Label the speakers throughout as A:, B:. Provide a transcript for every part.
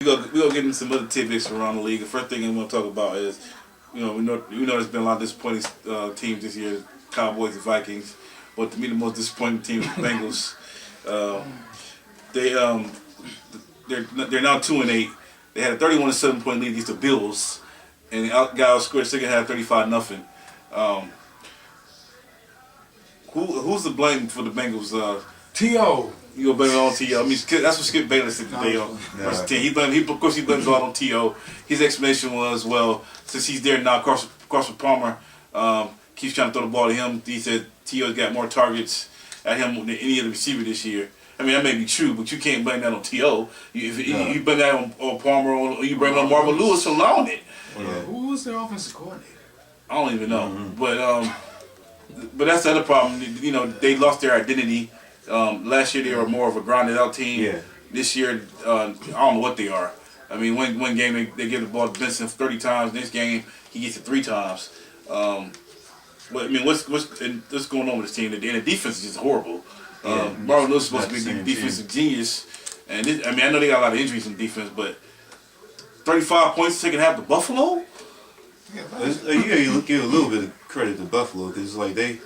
A: We go get into some other tidbits around the league. The first thing I want to talk about is, we know there's been a lot of disappointing teams this year, Cowboys and Vikings. But to me, the most disappointing team is the Bengals. Uh, they they're now 2-8. They had a 31-7 point lead against the Bills, and the got outscored second half 35-0. Um, who's to blame for the Bengals?
B: T.O.
A: You gonna blame it on T.O. I mean, that's what Skip Bayless said today on versus 10. Of course, he blames it all on T.O. His explanation was, well, since he's there now, Carson Palmer keeps trying to throw the ball to him. He said T.O.'s got more targets at him than any other receiver this year. I mean, that may be true, but you can't blame that on T.O. You blame that on Palmer, or you blame it on Marvin Lewis for allowing it.
B: Yeah. Who was their offensive coordinator?
A: I don't even know. But that's the other problem. They lost their identity. Last year they were more of a grounded out team.
C: Yeah.
A: This year, I don't know what they are. I mean, one game they give the ball to Benson 30 times. This game he gets it 3 times. But I mean, what's going on with this team? And the defense is just horrible. Marvin Lewis is supposed to be the defensive genius, and I know they got a lot of injuries in defense, but 35 points second half to Buffalo.
C: You give a little bit of credit to Buffalo because they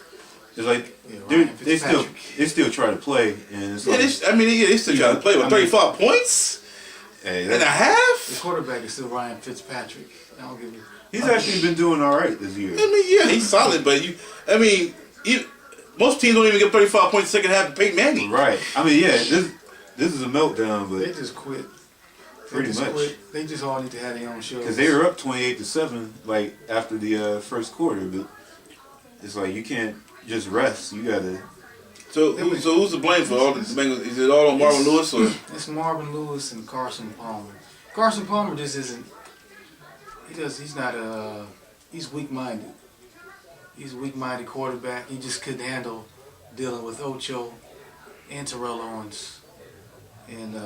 C: still try to play, and it's
A: they still try to play, but 35 points and a half.
B: The quarterback is still Ryan Fitzpatrick. I don't give a.
C: He's actually been doing all right this year.
A: I mean, yeah, he's solid, but most teams don't even get 35 points second half to Peyton Manning.
C: Right. I mean, yeah, this is a meltdown, but
B: they just quit.
C: Pretty much.
B: They just all need to have their own shows.
C: Because they were up 28-7, like after the first quarter, but it's like you can't just rest. You gotta.
A: So who's to blame for all the Bengals? Is it all on Marvin Lewis or?
B: It's Marvin Lewis and Carson Palmer. Carson Palmer just isn't. He's not a. He's weak-minded. He's a weak-minded quarterback. He just couldn't handle dealing with Ocho and Terrell Owens, and they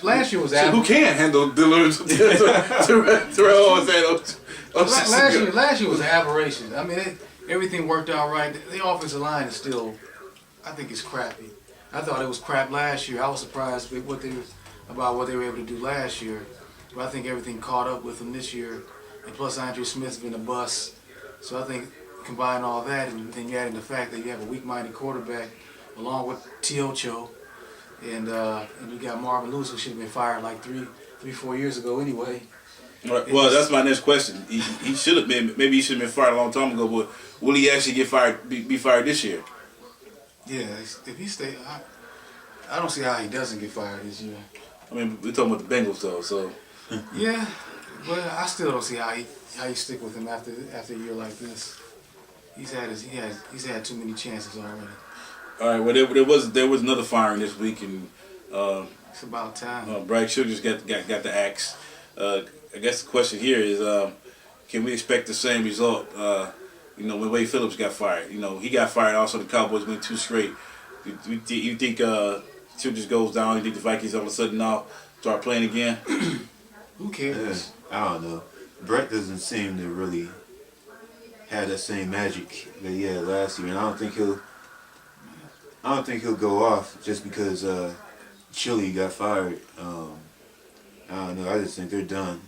B: last year was.
A: So who can handle dealing with Terrell Owens and Ocho?
B: Last year was an aberration. I mean, everything worked out right. The offensive line is still, I think, it's crappy. I thought it was crap last year. I was surprised with what they were able to do last year, but I think everything caught up with them this year. And plus, Andre Smith's been a bust. So I think combine all that, and then you add in the fact that you have a weak-minded quarterback, along with T.O. and you got Marvin Lewis, who should have been fired like 4 years ago anyway.
A: Right. Well, that's my next question. He should have been. Maybe he should have been fired a long time ago. But will he actually get fired? Be fired this year?
B: Yeah, if he stay, I don't see how he doesn't get fired this year.
A: I mean, we're talking about the Bengals though, so.
B: Yeah, but I still don't see how you stick with him after a year like this. He's had too many chances already.
A: All right. Well, there was another firing this week, and
B: it's about time.
A: Bragg Childress got the axe. I guess the question here is, can we expect the same result? When Wade Phillips got fired, he got fired. Also, the Cowboys went 2 straight. You think Childress goes down? You think the Vikings all of a sudden now start playing again?
B: Who cares?
C: I don't know. Brett doesn't seem to really have that same magic that he had last year, and I don't think he'll go off just because Chili got fired. I don't know. I just think they're done.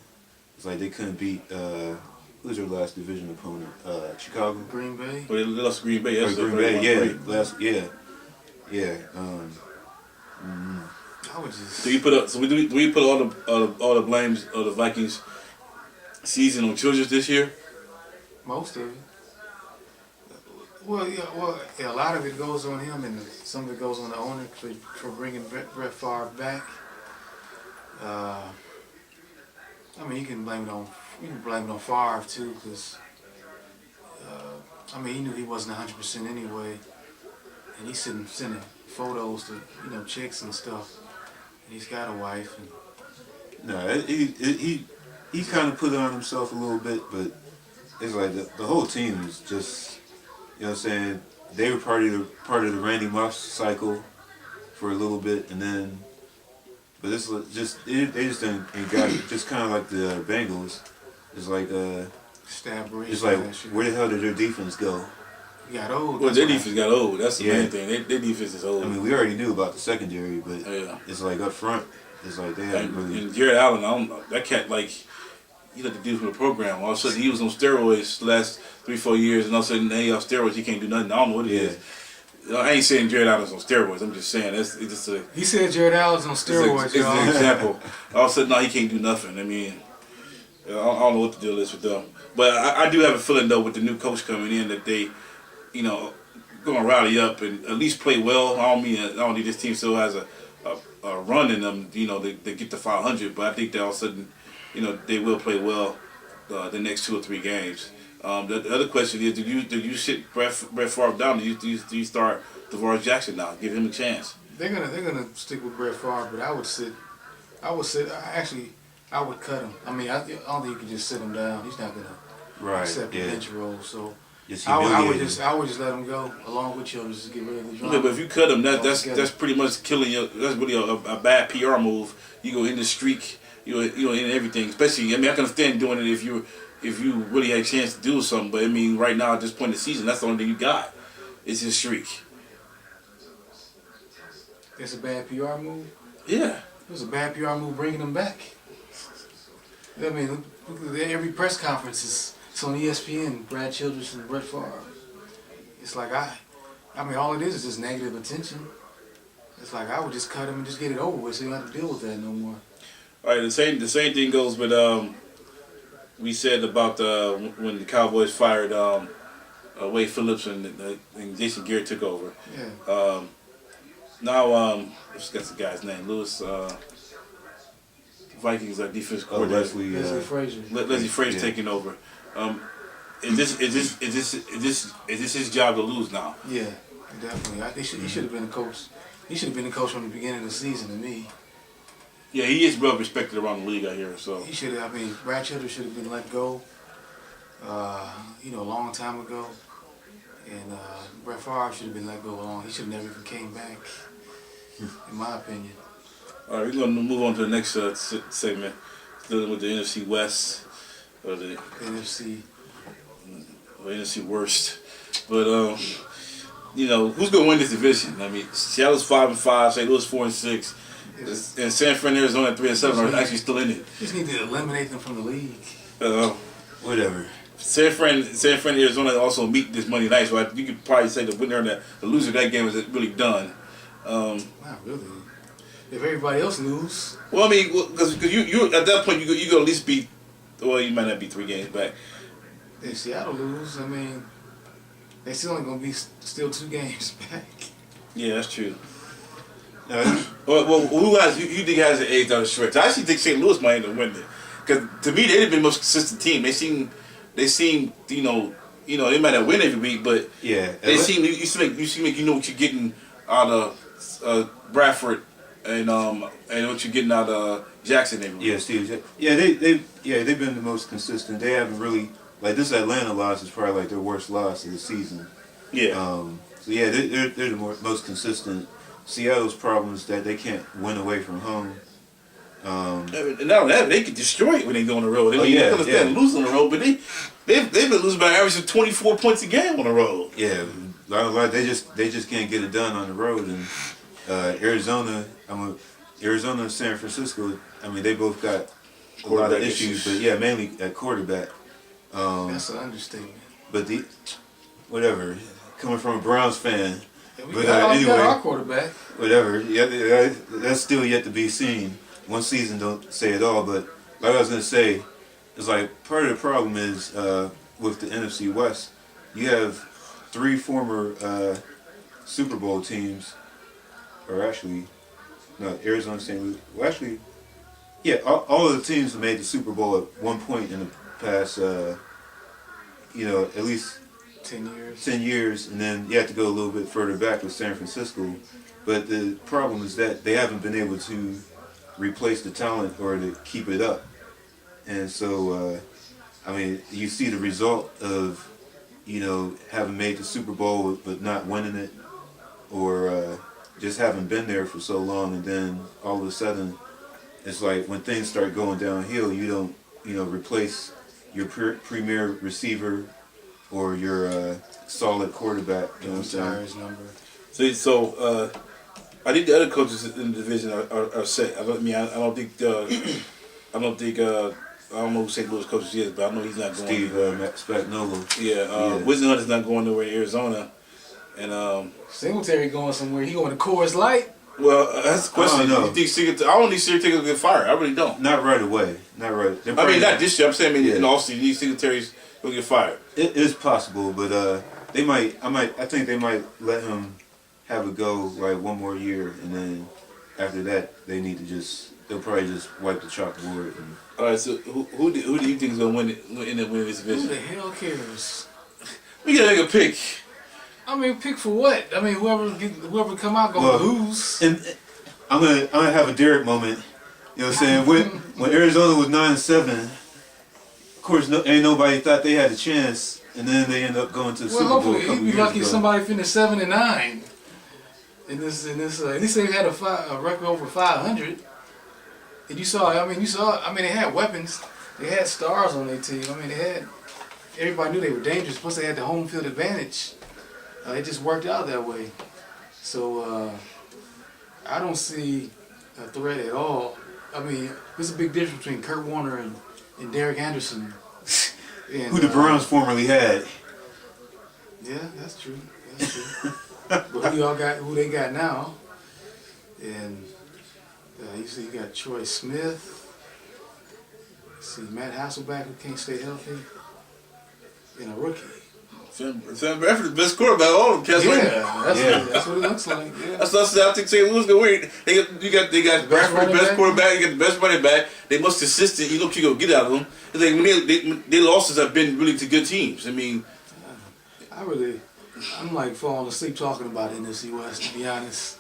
C: It's like they couldn't beat who's their last division opponent? Chicago.
B: Green Bay.
A: Well, they lost to Green Bay yesterday.
C: Green Bay, yeah.
B: I would just.
A: Do we put all the blames of the Vikings season on Childress this year?
B: Most of it. Well, a lot of it goes on him, and some of it goes on the owner for bringing Brett Favre back. You can blame it on Favre too, because he knew he wasn't 100% anyway, and he's sending photos to chicks and stuff. And he's got a wife.
C: He kind of put it on himself a little bit, but it's like the whole team is just, saying, they were part of the Randy Moss cycle for a little bit, and then, but this just they just ain't got it. Just kind of like the Bengals. It's like
B: Stab
C: it's like where the hell did their defense go?
B: He got old.
A: Well, their defense got old. That's the
C: Yeah.
A: main thing. Their defense is old.
C: I mean, we already knew about the secondary, but
A: Yeah.
C: it's like up front, it's like they haven't really.
A: And Jared Allen, I don't know. That cat, like, you know, the dude from the program. All of a sudden, he was on steroids the last 3-4 years, and all of a sudden, hey, off steroids, he can't do nothing. I don't know what it is. I ain't saying Jared Allen's on steroids. I'm just saying it's just a.
B: He said Jared Allen's on steroids,
A: It's an example. All of a sudden, no, he can't do nothing. I mean, I don't know what the deal is with them. But I do have a feeling, though, with the new coach coming in, that they, you know, going to rally up and at least play well. I don't think this team still has a run in them, you know, they get to 500. But I think that all of a sudden, you know, they will play well the next 2 or 3 games. The other question is, do you sit Brett Favre down? Do you start DeVar Jackson now? Give him a chance.
B: They're gonna stick with Brett Favre, but I would cut him. I mean, I don't think you can just sit him down. He's not gonna accept the bench role. So I would just let him go along with Childress to get rid of the drama.
A: Yeah, but if you cut him, that's pretty much killing you. That's really a bad PR move. You go in the streak, you know, in everything. Especially, I mean, I can understand doing it if you really had a chance to do something. But I mean, right now at this point in the season, that's the only thing you got. It's your streak.
B: It's a bad PR move.
A: Yeah.
B: It was a bad PR move bringing him back. I mean, look at every press conference is on ESPN. Brad Childress and Brett Favre. It's like I mean, all it is just negative attention. It's like I would just cut him and just get it over with, so you don't have to deal with that no more.
A: All right. The same thing goes with we said about when the Cowboys fired Wade Phillips and Jason Garrett took over.
B: Yeah.
A: Now I forgot the guy's name. Lewis. Vikings defense coordinator.
B: Leslie Frazier.
A: Leslie Frazier taking over. Is this his job to lose now?
B: Yeah, definitely. He should have been the coach. He should have been the coach from the beginning of the season to me.
A: Yeah, he is well respected around the league, I hear. So
B: he should have. I mean, Brad Childress should have been let go. You know, a long time ago. And Brett Favre should have been let go He should have never even came back, in my opinion.
A: All right, we're going to move on to the next segment, dealing with the NFC West, or the
B: NFC
A: worst. But you know, who's going to win this division? I mean, Seattle's 5-5, St. Louis 4-6, and San Fran, Arizona 3-7 are actually still in it.
B: Just need to eliminate them from the league.
C: Whatever.
A: San Fran, Arizona also meet this Monday night, so you could probably say the winner and the loser of that game is really done.
B: Not really. If everybody else lose.
A: Well, I mean, because you at that point you go at least be, well, you might not be 3 games back.
B: If Seattle lose, I mean, they still only gonna be still 2 games back.
A: Yeah, that's true. Well, who think has an edge down the stretch? I actually think St. Louis might end up winning it, because to me they've been the most consistent team. They seem, you know, they might not win every week, but
C: yeah,
A: they seem you seem like you know what you're getting out of Bradford. And what you're getting out of Jackson every week.
C: Yeah, Steve. Yeah, they've been the most consistent. They haven't really, like, this Atlanta loss is probably like their worst loss of the season.
A: Yeah.
C: So yeah, they're the most consistent. Seattle's problem is that they can't win away from home.
A: And not only that, they get destroyed when they go on the road. They understand losing on the road, but they've been losing by an average of 24 points a game on the road.
C: Yeah, they just can't get it done on the road. And Arizona and San Francisco, I mean, they both got a lot of issues, but yeah, mainly at quarterback.
B: That's an understatement.
C: But whatever, coming from a Browns fan.
B: Yeah, we got our quarterback.
C: Whatever, yeah, that's still yet to be seen. One season don't say it all, but like I was gonna say, it's like part of the problem is with the NFC West, you have 3 former Super Bowl teams. Or actually, no, Arizona, St. Louis. Well, actually, yeah, all of the teams have made the Super Bowl at one point in the past, you know, at least
B: 10 years.
C: 10 years, and then you have to go a little bit further back with San Francisco. But the problem is that they haven't been able to replace the talent or to keep it up. And so, I mean, you see the result of, you know, having made the Super Bowl but not winning it, or just haven't been there for so long, and then all of a sudden, it's like when things start going downhill, you don't, you know, replace your premier receiver or your solid quarterback. You know what I'm saying?
B: Retire his number.
A: So I think the other coaches in the division are set. I don't know who St. Louis coaches is, but I know he's not going
C: Steve
A: anywhere.
C: Spagnuolo.
A: Yeah, Wisdom Hunt is not going nowhere in Arizona, and
B: Singletary going somewhere. He going to Coors Light.
A: well, that's the question.
C: I don't know.
A: You think Singletary? I don't need Singletary to get fired. I really don't.
C: Not right away. Not right.
A: I mean, not this year. I'm saying in the
C: Yeah.
A: offseason, these Singletaries will get fired.
C: It is possible, but they might. I think they might let him have a go like one more year, and then after that, they need to just. They'll probably just wipe the chalkboard. And,
A: All right, so who do you think is going to end up winning this
B: Who
A: division?
B: the hell cares?
A: We got to make a pick.
B: I mean, pick for what? I mean, whoever come out gonna lose.
C: and I'm gonna have a Derek moment. You know what I'm saying? When Arizona was 9-7, of course, ain't nobody thought they had a chance, and then they end up going to the
B: Well,
C: Super Bowl a
B: hopefully
C: couple
B: he'd be
C: years
B: lucky if
C: ago.
B: somebody finished 7-9. At least they had a record over 500. And you saw. I mean, they had weapons. They had stars on their team. I mean, everybody knew they were dangerous. Plus, they had the home field advantage. It just worked out that way. So I don't see a threat at all. I mean, there's a big difference between Kurt Warner and Derek Anderson. And,
C: Who the Browns formerly had.
B: Yeah, that's true. That's true. But who they got now? And you see, you got Troy Smith. See Matt Hasselbeck, who can't stay healthy, and a rookie.
A: Sam Bradford's the best quarterback of all of them.
B: That's what it looks like. Yeah.
A: That's what I said. I think St. Louis gonna win. They got Bradford, the best quarterback. They got the best running back. They most consistent. You know what you gonna get out of them. It's like when their losses have been really to good teams. I mean,
B: I'm like falling asleep talking about NFC West, to be honest.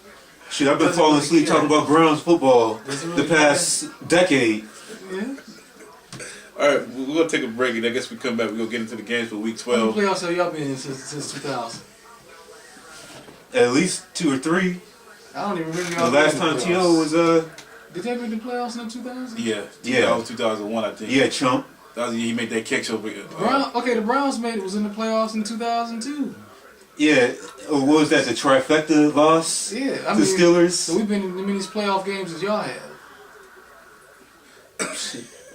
C: Shit, I've been
B: Doesn't
C: falling
B: really
C: asleep
B: care.
C: talking about Browns football
B: Doesn't
C: the
B: really
C: past decade.
B: Yeah.
A: all right, we're gonna take a break, and I guess we come back. We're gonna get into the games for Week
B: How many
A: 12.
B: playoffs have y'all been in since 2000?
C: At least 2 or 3.
B: I don't even remember
C: The
B: y'all.
C: last
B: being in
C: time
B: the
C: T.O.
B: playoffs.
C: was
B: Did they make the playoffs in 2000?
A: Yeah,
C: Yeah.
A: that was 2001, I think.
C: yeah, chump.
A: That was the year he made that catch over.
B: The Browns was in the playoffs in 2002.
C: Yeah, what was that? The trifecta loss
B: Yeah,
C: to Steelers.
B: So we've been in the many playoff games as y'all have.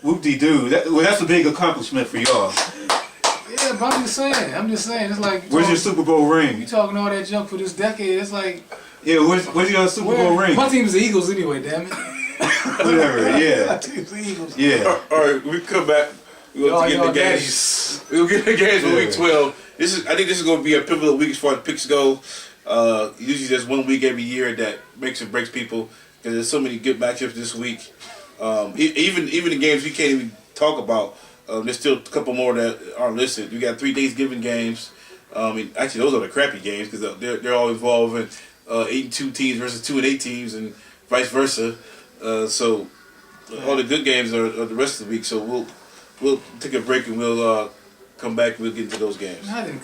C: Whoop-de-doo. That's a big accomplishment for y'all.
B: Yeah, but I'm just saying. It's like
C: Where's your Super Bowl
B: you
C: ring?
B: talking all that junk for this decade. It's like
C: Yeah, where's your Super Bowl ring?
B: my team's the Eagles anyway. Damn it.
C: Whatever.
B: My
C: Yeah.
B: team's the Eagles.
C: Yeah.
A: All right, we come back. We're gonna get in the games. We'll get in the games for Week 12. I think this is going to be a pivotal week as far as picks go. Usually there's 1 week every year that makes or breaks people because there's so many good matchups this week. Even the games we can't even talk about, there's still a couple more that aren't listed. We got 3 Thanksgiving games. Actually, those are the crappy games because they're all involving 8-2 teams versus 2-8 teams and vice versa. So all the good games are the rest of the week. So we'll take a break and we'll come back and we'll get into those games.
B: I didn't come